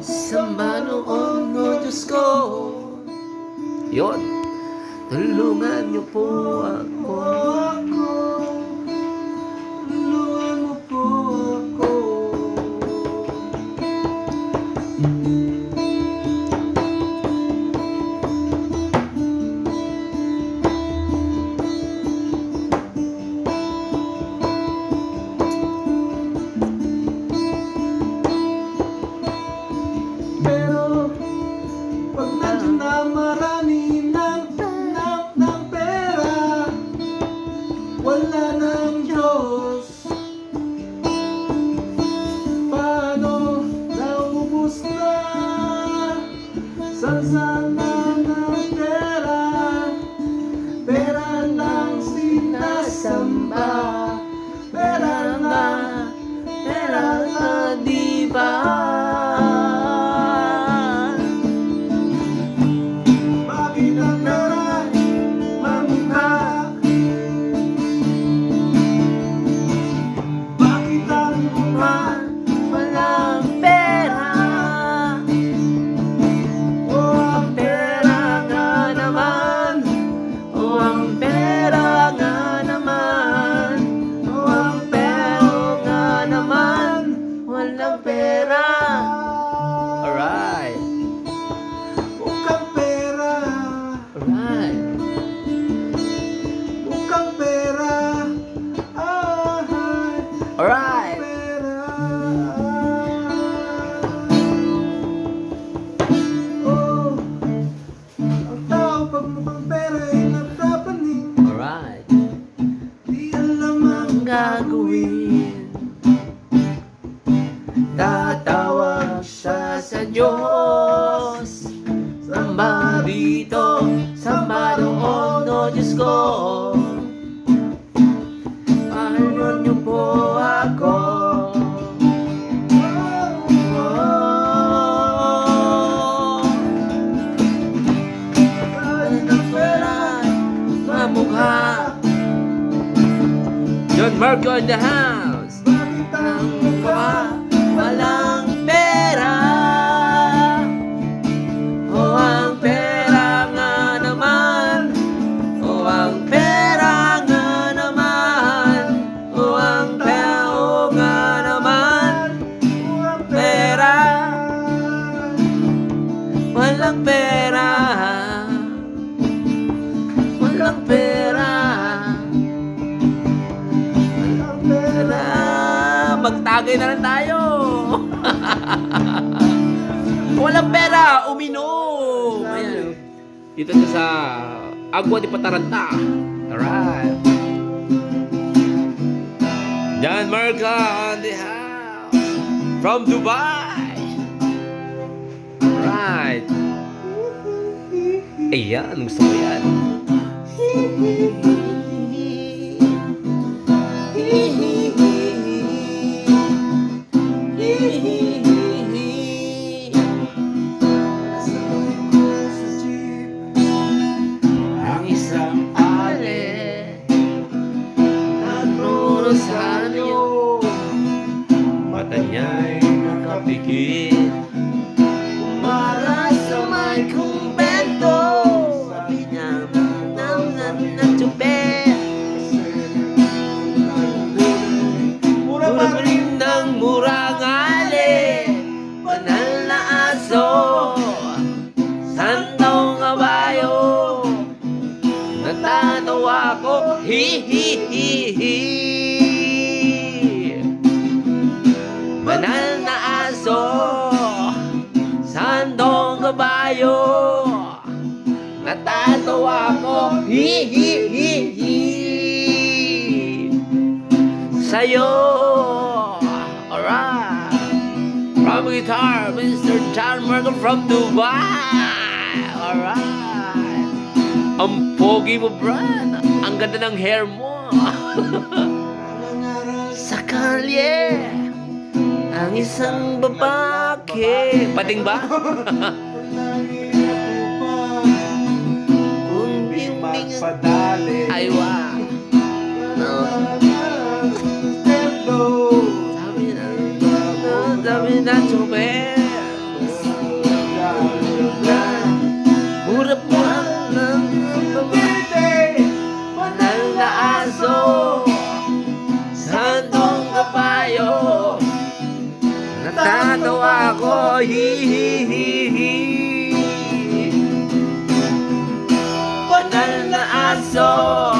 Samba noon, o Diyos ko. Yun. Tulungan niyo po ako. Tulungan mo po ako. Pero pag medyo na marami ng pera, wala ng Diyos. Paano naubos na? Saan sana ng pera? Pera lang sinasamba. Pera na di ba? Bakit ang pera mamukha? Bakit ang mukha walang pera? O ang pera nga naman, o ang pera nga naman, o ang pera nga naman, walang pera. Alright. Mukhang pera, Alright. mukhang pera, ay, Alright. pera. Oh, ang tao pag mukhang pera ay nagtapaning, Alright. di alam ang Gagawin. Tatawag siya sa Diyos. Samba dito, samba doon, o Diyos ko. Pahalaman niyo po ako. Oh, kahit ang pera mamukha. John Marco in the house. bakit ang Ang mukha mukha walang pera. O ang pera nga naman, o ang pera nga naman, o ang pera nga naman, mukhang pera, walang pera, walang pera, ang pera. magtagay na lang tayo. Walang pera, uminom. Ayan. Dito na sa Agua de Pataranta. Alright. John Marca on the house. From Dubai. Alright. Ayan, gusto ko yan. Ang isang ale nagrorosaryo, mata niya'y nakapikit, umaras sa may kumbento. Sabi niya, ng tubig, Mura pa mura rin ng murang ale, banal na aso, sandong kabayo. Natatawa ko, hi hi hi hi. Banal na aso, sandong kabayo. Natatawa ko, hi hi hi hi. Sa'yo, alright. From guitar, Mr. John Marco from Dubai. Alright. Ang pogi mo, Brad. Ang ganda ng hair mo. nangaral Sa kalye, ang isang babae. Pating ba? lagi natupang Kung di bing magpadali. ay wa. No. Tempo. Sabi na tubig. ginawa ko. Hi hi hi hi. Banal na aso.